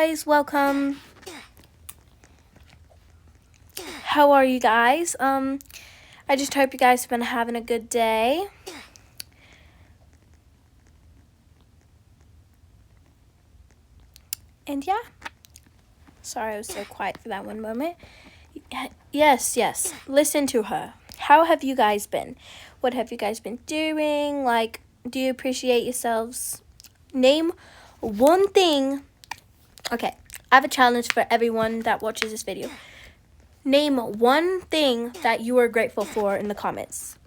Guys, welcome. How are you guys? I just hope you guys have been having a good day. And yeah. Sorry I was so quiet for that one moment. Yes. Listen to her. How have you guys been? What have you guys been doing? Like, do you appreciate yourselves? Name one thing. Okay, I have a challenge for everyone that watches this video. Name one thing that you are grateful for in the comments.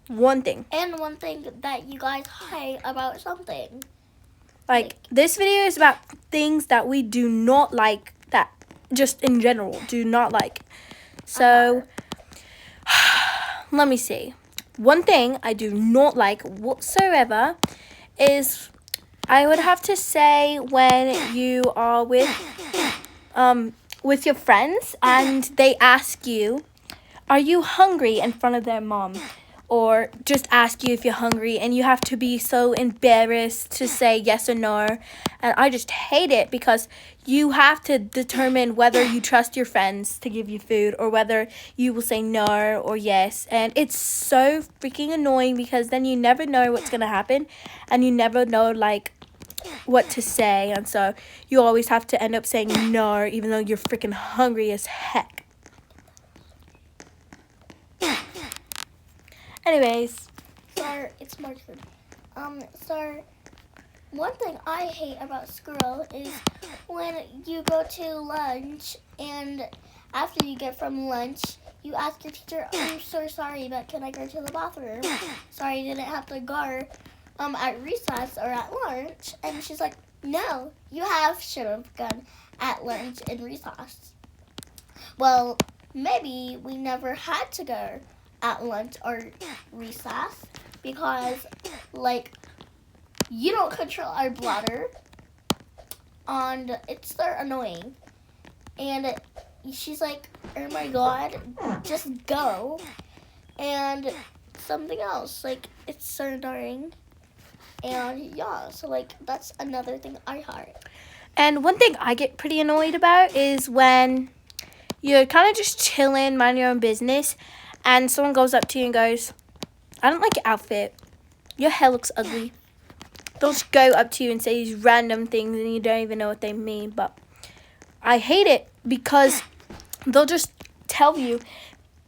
One thing. And one thing that you guys hate about something. Like, this video is about things that we do not like, that just in general do not like. So, let me see. One thing I do not like whatsoever is, I would have to say, when you are with your friends and they ask you, are you hungry, in front of their mom? Or just ask you if you're hungry and you have to be so embarrassed to say yes or no. And I just hate it because you have to determine whether you trust your friends to give you food or whether you will say no or yes. And it's so freaking annoying because then you never know what's going to happen and you never know like what to say. And so you always have to end up saying no even though you're freaking hungry as heck. Anyways. Sir, it's my turn. Sir, one thing I hate about school is when you go to lunch and after you get from lunch, you ask your teacher, I'm so sorry, but can I go to the bathroom? Sorry, I didn't have to go at recess or at lunch. And she's like, no, you should have gone at lunch and recess. Well, maybe we never had to go at lunch or recess because, like, you don't control our bladder, and it's so annoying. And she's like, oh my god, just go. And something else, like, it's so annoying. And yeah, so like, that's another thing I hate. And one thing I get pretty annoyed about is when you're kind of just chilling, mind your own business, and someone goes up to you and goes, I don't like your outfit. Your hair looks ugly. They'll just go up to you and say these random things and you don't even know what they mean. But I hate it because they'll just tell you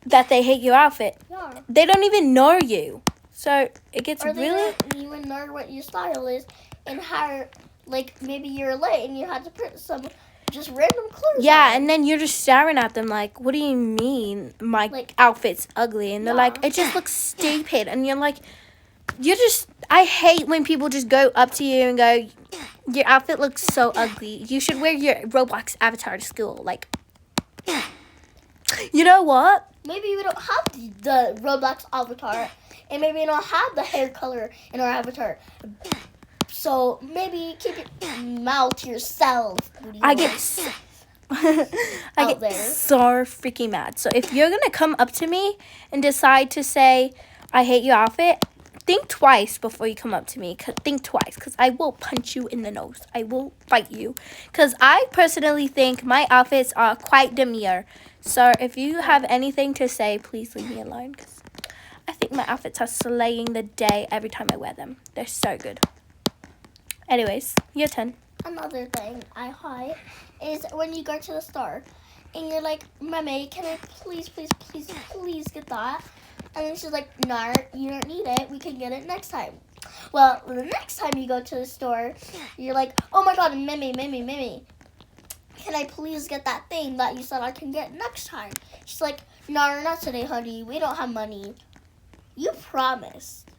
that they hate your outfit. Yeah. They don't even know you. So it gets or they really... don't even know what your style is and how, like, maybe you're late and you had to put some just random clothes Yeah, on. and then you're just staring at them like, what do you mean my outfit's ugly? And they're like, it just looks stupid. And you're like, I hate when people just go up to you and go, your outfit looks so ugly. You should wear your Roblox avatar to school. Like, you know what? Maybe we don't have the Roblox avatar, and maybe we don't have the hair color in our avatar. So maybe keep your mouth to yourself. I get so freaking mad. So if you're gonna come up to me and decide to say I hate your outfit, think twice before you come up to me. Think twice, because I will punch you in the nose. I will fight you, because I personally think my outfits are quite demure. So if you have anything to say, please leave me alone, because I think my outfits are slaying the day every time I wear them. They're so good. Anyways, your turn. Another thing I hate is when you go to the store and you're like, Mommy, can I please get that? And then she's like, no, you don't need it. We can get it next time. Well, the next time you go to the store, you're like, oh my god, Mimi, can I please get that thing that you said I can get next time? She's like, no, not today, honey. We don't have money. You promised.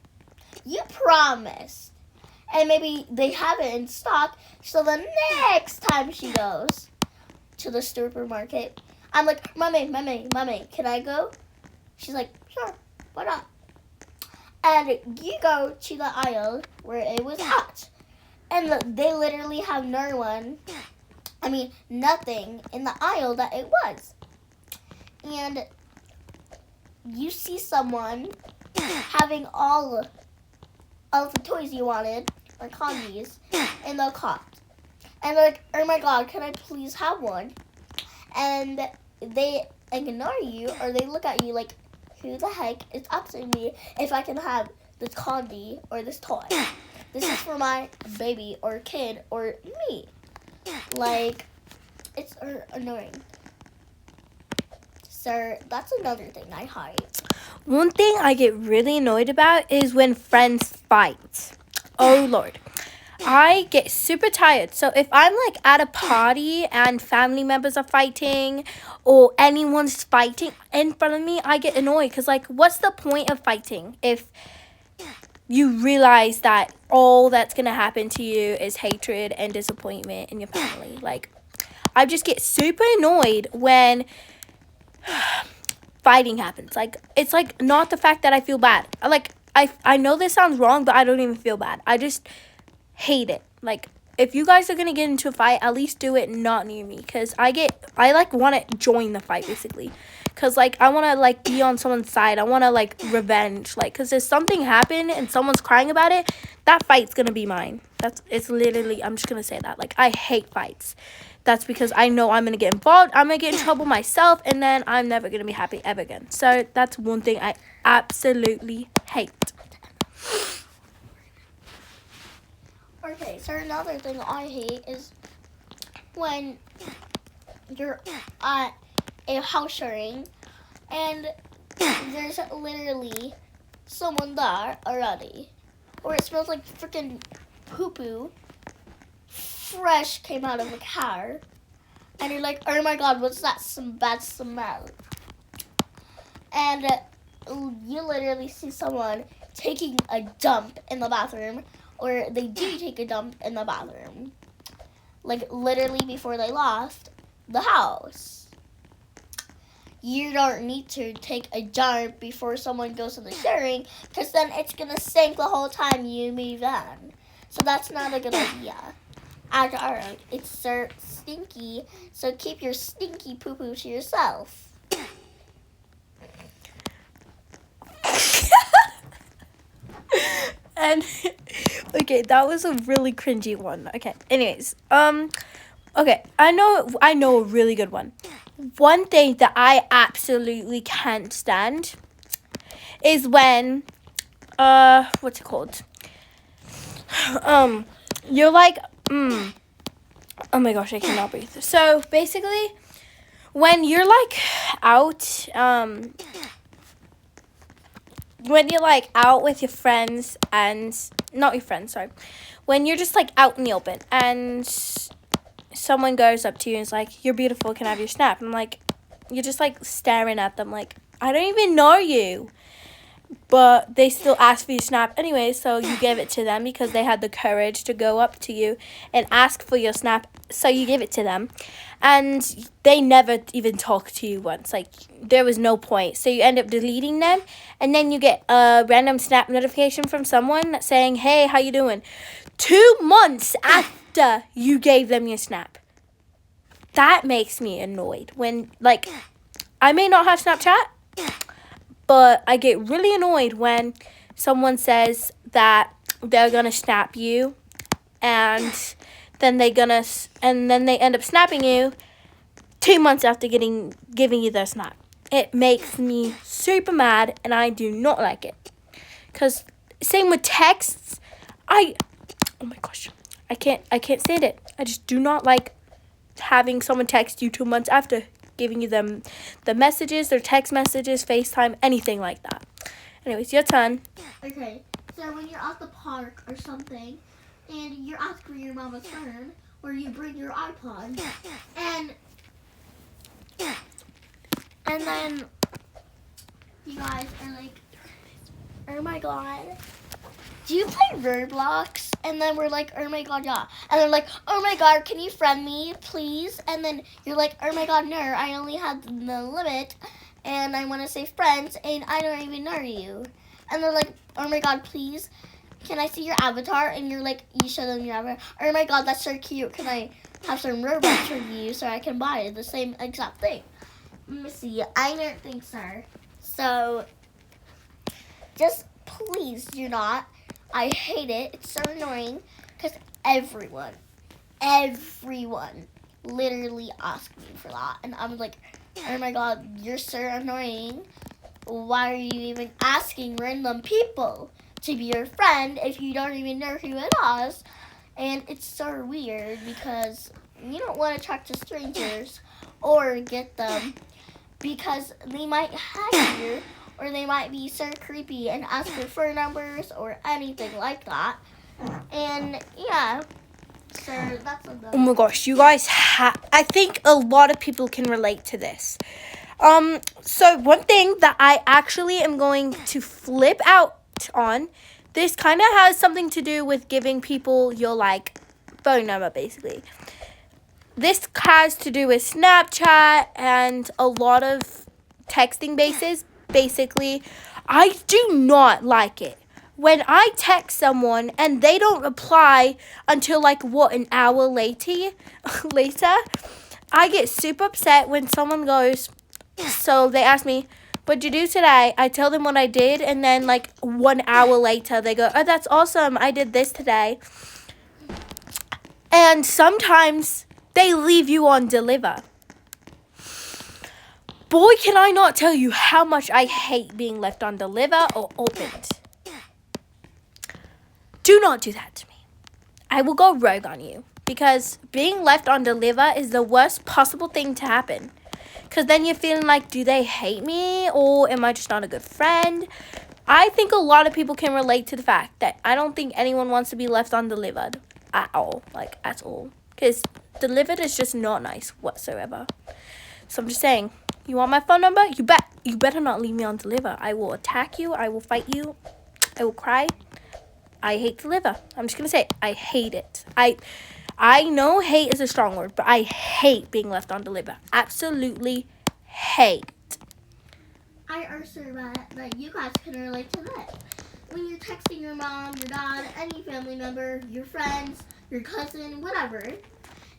And maybe they have it in stock, so the next time she goes to the supermarket, I'm like, Mommy, can I go? She's like, sure, why not? And you go to the aisle where it was at, and they literally have nothing in the aisle that it was. And you see someone having all of the toys you wanted, or candies, in the cart. And they're like, oh my god, can I please have one? And they ignore you, or they look at you like, who the heck is asking me if I can have this candy or this toy? This is for my baby or kid or me. Like, it's annoying. So that's another thing I hate. One thing I get really annoyed about is when friends fight. Oh Lord. I get super tired. So if I'm like at a party and family members are fighting or anyone's fighting in front of me, I get annoyed because like what's the point of fighting if you realize that all that's going to happen to you is hatred and disappointment in your family. Like I just get super annoyed when fighting happens. Like it's like not the fact that I feel bad. Like I know this sounds wrong, but I don't even feel bad. I just hate it. Like if you guys are gonna get into a fight, at least do it not near me, because I like want to join the fight basically, because like I want to like be on someone's side. I want to like revenge, like because if something happened and someone's crying about it, that fight's gonna be mine. It's literally, I'm just gonna say that, like I hate fights. That's because I know I'm gonna get involved, I'm gonna get in trouble myself, and then I'm never gonna be happy ever again. So that's one thing I absolutely hate. Okay, so another thing I hate is when you're at a house sharing and there's literally someone there already, or it smells like freaking poo-poo fresh came out of a car, and you're like, oh my god, what's that some bad smell? And you literally see someone taking a dump in the bathroom, or they do take a dump in the bathroom, like literally before they left the house. You don't need to take a dump before someone goes to the sharing, because then it's gonna stink the whole time you move in. So that's not a good idea. At all, it's so stinky, so keep your stinky poo-poo to yourself. And okay, that was a really cringy one. Okay, anyways, okay, I know a really good one. One thing that I absolutely can't stand is when what's it called? You're like oh my gosh, I cannot breathe. So basically, when you're like out when you're like out with your friends, and not your friends, sorry, when you're just like out in the open and someone goes up to you and is like, you're beautiful, can I have your snap? And like you're just like staring at them like, I don't even know you, but they still ask for your snap anyway, so you give it to them because they had the courage to go up to you and ask for your snap, so you give it to them, and they never even talk to you once. Like there was no point, so you end up deleting them, and then you get a random snap notification from someone saying, hey, how you doing, 2 months after you gave them your snap. That makes me annoyed. When like I may not have Snapchat, but I get really annoyed when someone says that they're gonna snap you, and then they end up snapping you 2 months after giving you their snap. It makes me super mad, and I do not like it. Cause same with texts, oh my gosh, I can't stand it. I just do not like having someone text you 2 months after giving you them the messages, their text messages, FaceTime, anything like that. Anyways, your turn. Okay, so when you're at the park or something, and you're asking for your mama's phone, or you bring your iPod, and then you guys are like, oh my god, do you play Roblox? And then we're like, oh my god, yeah. And they're like, oh my god, can you friend me, please? And then you're like, oh my god, no, I only have the limit, and I want to say friends, and I don't even know you. And they're like, oh my god, please, can I see your avatar? And you're like, you show them your avatar. Oh my god, that's so cute. Can I have some Robux from you so I can buy the same exact thing? Let me see. I don't think so. So, just please do not. I hate it. It's so annoying because everyone everyone literally asked me for that. And I'm like, oh my god, you're so annoying. Why are you even asking random people to be your friend if you don't even know who it is? And it's so weird because you don't want to talk to strangers or get them because they might hack you or they might be so creepy and ask for phone numbers or anything like that. And yeah, so that's Oh another. my gosh, you guys I think a lot of people can relate to this. So one thing that I actually am going to flip out on, this kind of has something to do with giving people your like phone number basically. This has to do with Snapchat and a lot of texting bases. Basically, I do not like it when I text someone and they don't reply until like an hour later. I get super upset when someone goes, so they ask me, what'd you do today? I tell them what I did, and then like 1 hour later they go, oh, that's awesome, I did this today. And sometimes they leave you on deliver. Boy, can I not tell you how much I hate being left on deliver or opened. Do not do that to me. I will go rogue on you, because being left on deliver is the worst possible thing to happen. Because then you're feeling like, do they hate me or am I just not a good friend? I think a lot of people can relate to the fact that I don't think anyone wants to be left undelivered at all. Like, at all. Because delivered is just not nice whatsoever. So I'm just saying, you want my phone number? You better not leave me on deliver. I will attack you. I will fight you. I will cry. I hate deliver. I'm just going to say it. I hate it. I know hate is a strong word, but I hate being left on deliver. Absolutely hate. I also bet that you guys can relate to that. When you're texting your mom, your dad, any family member, your friends, your cousin, whatever,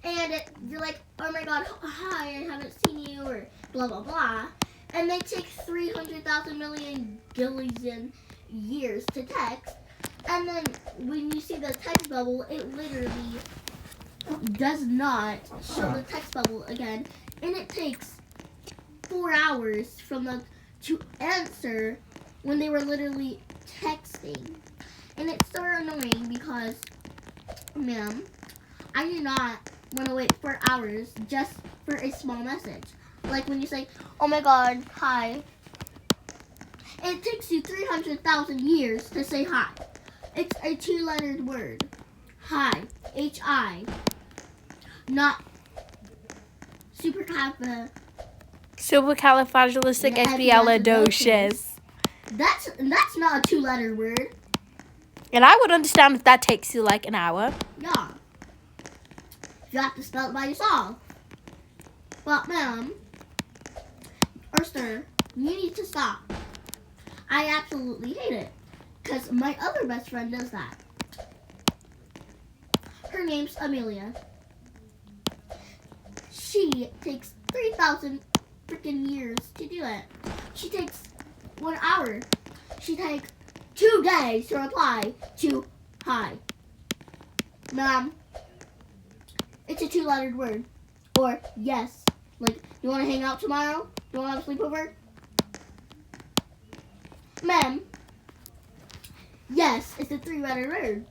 and you're like, oh my god, hi, I haven't seen you, or blah, blah, blah, and they take 300,000 million gillion years to text, and then when you see the text bubble, it literally does not show the text bubble again, and it takes 4 hours from them to answer when they were literally texting. And it's so annoying because, ma'am, I do not want to wait 4 hours just for a small message. Like when you say, oh my god, hi. It takes you 300,000 years to say hi. It's a 2-lettered word. Hi. H-I. Not Supercalifragilisticexpialidocious. That's not a 2-lettered word. And I would understand if that takes you like an hour. Yeah. You have to spell it by yourself. But ma'am, or sir, you need to stop. I absolutely hate it. Because my other best friend does that. Her name's Amelia. She takes 3,000 freaking years to do it. She takes 1 hour. She takes 2 days to reply to hi. Ma'am, it's a 2-lettered word. Or yes. Like, you want to hang out tomorrow? You want to have a sleepover? Ma'am, yes, it's a 3-letter word.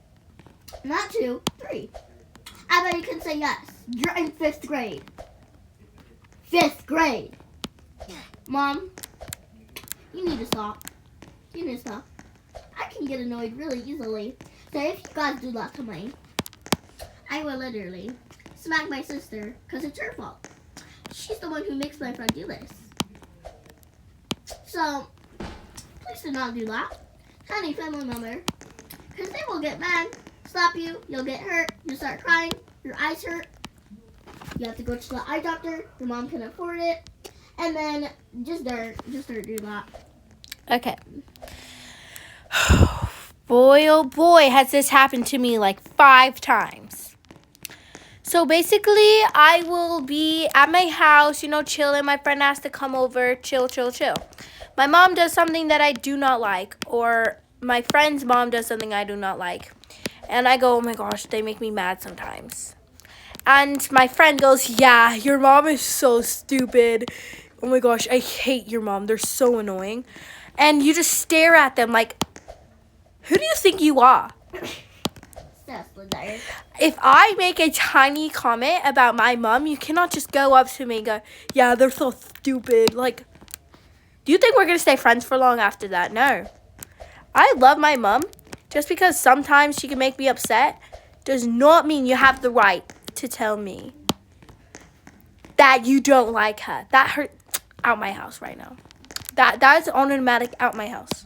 Not 2, 3. I bet you can say yes. You're in 5th grade. 5th grade. Mom, you need to stop. You need to stop. I can get annoyed really easily. So if you guys do that to me, I will literally smack my sister because it's her fault. She's the one who makes my friend do this. So, please do not do that to any family member because they will get mad, slap you, you'll get hurt, you'll start crying, your eyes hurt. You have to go to the eye doctor. Your mom can afford it. And then just don't do that. Okay. Boy, oh boy, has this happened to me like 5 times. So basically, I will be at my house, chilling. My friend has to come over, chill. My mom does something that I do not like, or my friend's mom does something I do not like. And I go, oh my gosh, they make me mad sometimes. And my friend goes, yeah, your mom is so stupid. Oh my gosh, I hate your mom. They're so annoying. And you just stare at them like, who do you think you are? If I make a tiny comment about my mom, you cannot just go up to me and go, yeah, they're so stupid. Like, do you think we're going to stay friends for long after that? No. I love my mom. Just because sometimes she can make me upset does not mean you have the right to tell me that you don't like her. That hurt. Out my house right now. That is automatic out my house.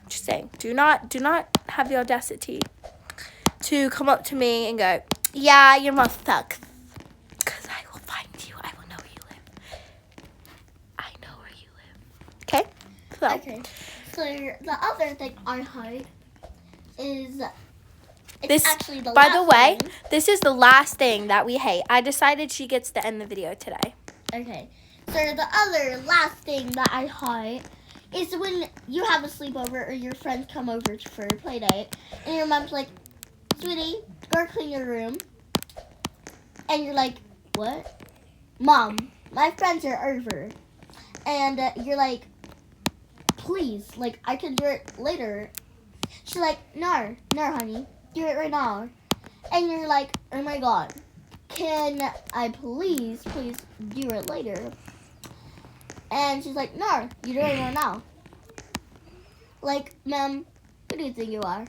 Just saying. Do not have the audacity to come up to me and go, yeah, your mom sucks. Because I will find you. I will know where you live. I know where you live. Okay? Okay. So the other thing I hide is this. Actually the by last the way, thing. this is the last thing that we hate. I decided she gets to end the video today. Okay. So the other last thing that I hide is when you have a sleepover or your friends come over for a play date and your mom's like, sweetie, go clean your room. And you're like, what? Mom, my friends are over. And you're like, please, like, I can do it later. She's like, no, honey, do it right now. And you're like, oh my god, can I please do it later? And she's like, no, you do it right now. Like, ma'am, who do you think you are?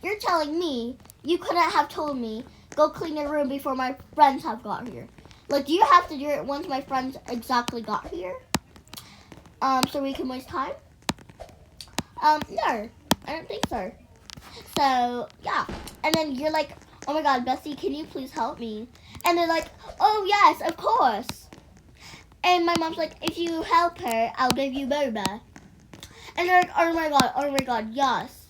You're telling me you couldn't have told me, go clean your room before my friends have got here. Like, do you have to do it once my friends exactly got here? So we can waste time? No, I don't think so. So, yeah. And then you're like, oh my god, Bessie, can you please help me? And they're like, oh yes, of course. And my mom's like, if you help her, I'll give you boba. And they're like, oh my god, yes.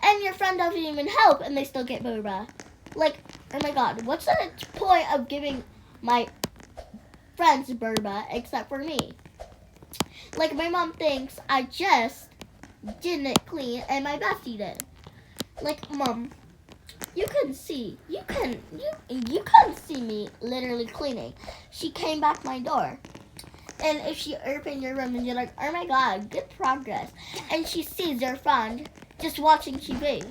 And your friend doesn't even help and they still get boba. Like, oh my god, what's the point of giving my friends boba except for me? Like, my mom thinks I just didn't clean and my bestie did. Like, Mom, you couldn't see me literally cleaning. She came back my door. And if she opened your room and you're like, oh my god, good progress. And she sees your friend just watching TV.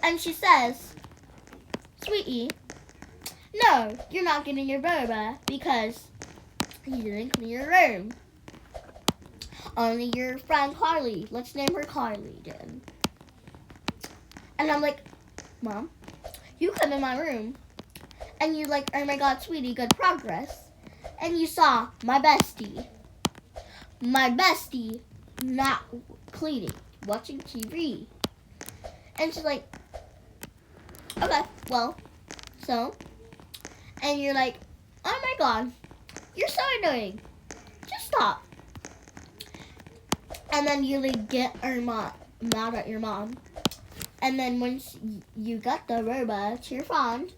And she says, sweetie, no, you're not getting your boba because you didn't clean your room. Only your friend Carly. Let's name her Carly then. And I'm like, Mom, you come in my room and you're like, oh my god, sweetie, good progress. And you saw my bestie not cleaning, watching TV. And she's like, okay, well, so, and you're like, oh my god, you're so annoying. Just stop. And then you like get mad at your mom. And then once you got the boba to your friend,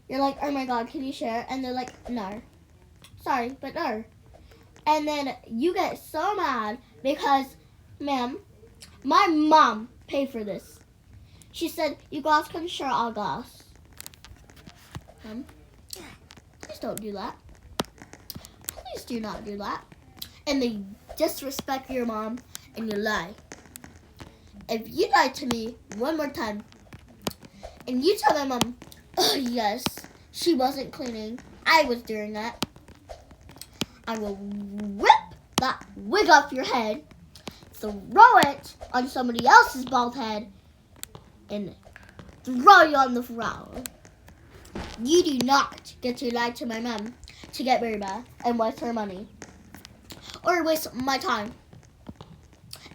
you're like, oh my god, can you share? And they're like, no. Sorry, but no. And then you get so mad because, ma'am, my mom paid for this. She said, you guys can share our glass. Please don't do that. Please do not do that. And they disrespect your mom and you lie. If you lie to me one more time and you tell my mom, oh yes, she wasn't cleaning, I was doing that, I will rip that wig off your head, throw it on somebody else's bald head, and throw you on the ground. You do not get to lie to my mom to get boba and waste her money. Or waste my time.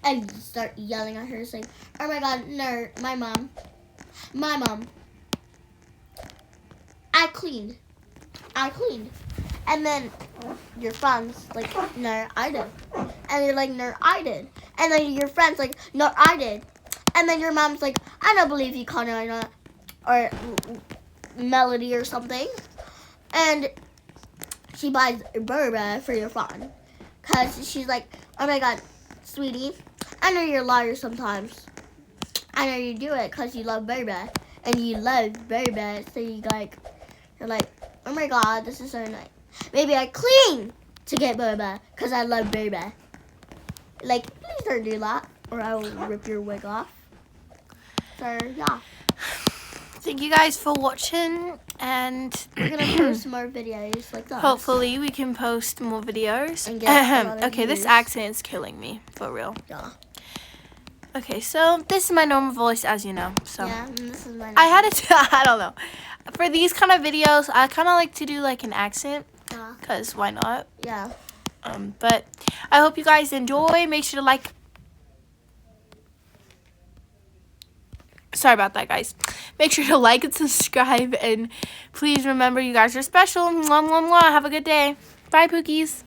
And start yelling at her saying, oh my god, no, my mom, I cleaned. And then your friend's like, no, I did. And you're like, no, I did. And then your friend's like, no, I did. And then your mom's like, I don't believe you, Connor, or Melody or something. And she buys boba for your friend. Because she's like, oh my god, sweetie, I know you're a liar sometimes. I know you do it because you love boba. and you love boba, so you're like, oh my god, this is so nice. Maybe I cling to get boba because I love boba. Like, please don't do that, or I will rip your wig off. So yeah, Thank you guys for watching, and we're gonna post more videos like this. hopefully we can post more videos. And get a lot of Okay, this views. accent is killing me, for real. Yeah. Okay, so this is my normal voice, as you know. So Yeah, and this is my. I had to, I don't know. For these kind of videos, I kind of like to do like an accent, Yeah. because why not? Yeah. But I hope you guys enjoy. Make sure to like. Sorry about that, guys. Make sure to like and subscribe, and please remember you guys are special. Mwah, mwah, mwah. Have a good day. Bye, Pookies.